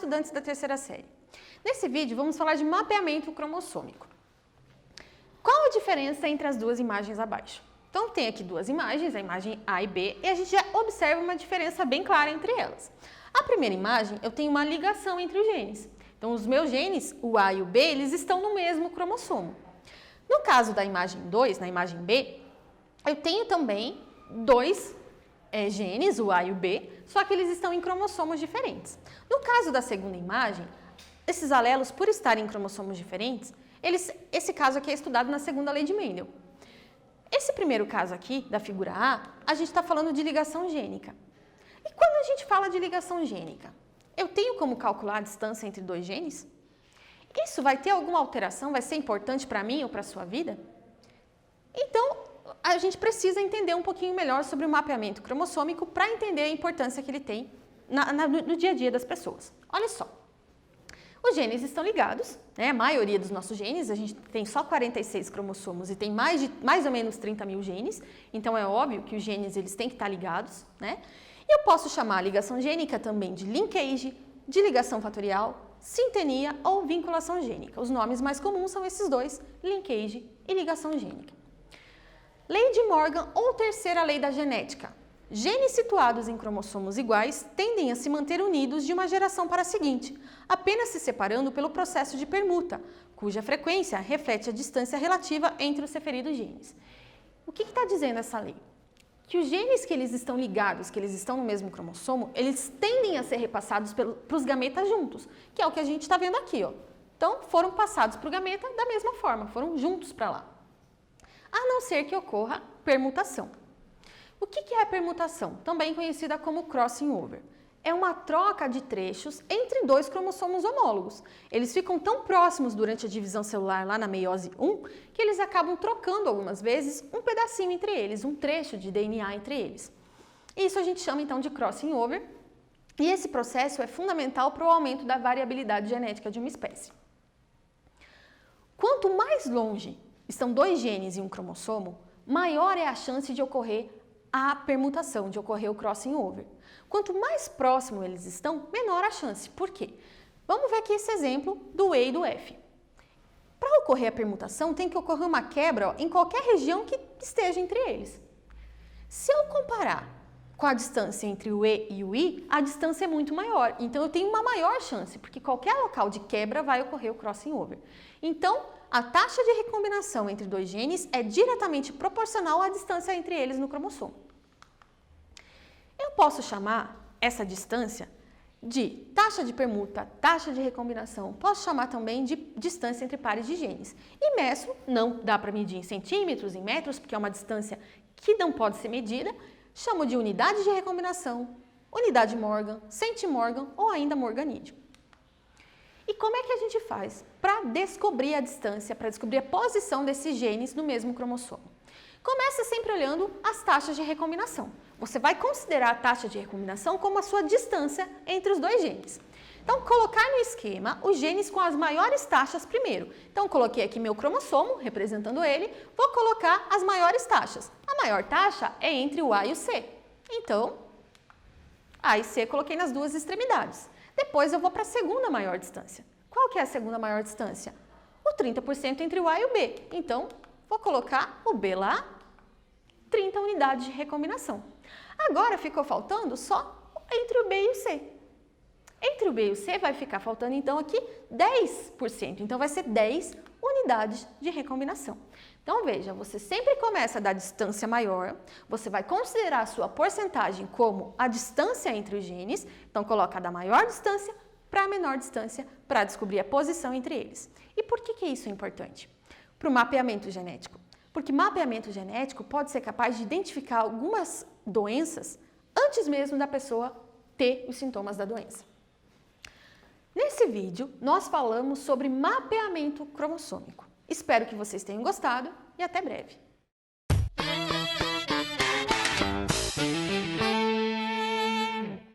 estudantes da terceira série. Nesse vídeo vamos falar de mapeamento cromossômico. Qual a diferença entre as duas imagens abaixo? Então tem aqui duas imagens, a imagem A e B, e a gente já observa uma diferença bem clara entre elas. A primeira imagem, eu tenho uma ligação entre os genes. Então os meus genes, o A e o B, eles estão no mesmo cromossomo. No caso da imagem 2, na imagem B, eu tenho também dois genes, o A e o B, só que eles estão em cromossomos diferentes. No caso da segunda imagem, esses alelos, por estarem em cromossomos diferentes, esse caso aqui é estudado na segunda lei de Mendel. Esse primeiro caso aqui, da figura A gente está falando de ligação gênica. E quando a gente fala de ligação gênica, eu tenho como calcular a distância entre dois genes? Isso vai ter alguma alteração? Vai ser importante para mim ou para a sua vida? Então, a gente precisa entender um pouquinho melhor sobre o mapeamento cromossômico para entender a importância que ele tem no dia a dia das pessoas. Olha só, os genes estão ligados, né? A maioria dos nossos genes, a gente tem só 46 cromossomos e tem mais ou menos 30 mil genes, então é óbvio que os genes eles têm que estar ligados, né? E eu posso chamar a ligação gênica também de linkage, de ligação fatorial, sintenia ou vinculação gênica. Os nomes mais comuns são esses dois, linkage e ligação gênica. Lei de Morgan ou terceira lei da genética. Genes situados em cromossomos iguais tendem a se manter unidos de uma geração para a seguinte, apenas se separando pelo processo de permuta, cuja frequência reflete a distância relativa entre os referidos genes. O que está dizendo essa lei? Que os genes que eles estão ligados, que eles estão no mesmo cromossomo, eles tendem a ser repassados para os gametas juntos, que é o que a gente está vendo aqui, ó. Então, foram passados para o gameta da mesma forma, foram juntos para lá. A não ser que ocorra permutação. O que é a permutação? Também conhecida como crossing over. É uma troca de trechos entre dois cromossomos homólogos. Eles ficam tão próximos durante a divisão celular lá na meiose 1 que eles acabam trocando algumas vezes um pedacinho entre eles, um trecho de DNA entre eles. Isso a gente chama então de crossing over e esse processo é fundamental para o aumento da variabilidade genética de uma espécie. Quanto mais longe estão dois genes em um cromossomo, maior é a chance de ocorrer a permutação, de ocorrer o crossing over. Quanto mais próximo eles estão, menor a chance. Por quê? Vamos ver aqui esse exemplo do E e do F. Para ocorrer a permutação, tem que ocorrer uma quebra em qualquer região que esteja entre eles. Se eu comparar com a distância entre o E e o I, a distância é muito maior. Então, eu tenho uma maior chance, porque qualquer local de quebra vai ocorrer o crossing over. Então, a taxa de recombinação entre dois genes é diretamente proporcional à distância entre eles no cromossomo. Eu posso chamar essa distância de taxa de permuta, taxa de recombinação, posso chamar também de distância entre pares de genes. E meço, não dá para medir em centímetros, em metros, porque é uma distância que não pode ser medida, chamo de unidade de recombinação, unidade Morgan, centimorgan ou ainda morganídeo. E como é que a gente faz para descobrir a distância, para descobrir a posição desses genes no mesmo cromossomo? Começa sempre olhando as taxas de recombinação. Você vai considerar a taxa de recombinação como a sua distância entre os dois genes. Então, colocar no esquema os genes com as maiores taxas primeiro. Então, coloquei aqui meu cromossomo, representando ele, vou colocar as maiores taxas. A maior taxa é entre o A e o C. Então, A e C coloquei nas duas extremidades. Depois eu vou para a segunda maior distância. Qual que é a segunda maior distância? O 30% entre o A e o B. Então, vou colocar o B lá, 30 unidades de recombinação. Agora ficou faltando só entre o B e o C. Entre o B e o C vai ficar faltando então aqui 10%. Então, vai ser 10 unidades de recombinação. Então, veja, você sempre começa da distância maior, você vai considerar a sua porcentagem como a distância entre os genes, então coloca da maior distância para a menor distância para descobrir a posição entre eles. E por que isso é importante? Para o mapeamento genético. Porque mapeamento genético pode ser capaz de identificar algumas doenças antes mesmo da pessoa ter os sintomas da doença. Nesse vídeo, nós falamos sobre mapeamento cromossômico. Espero que vocês tenham gostado e até breve!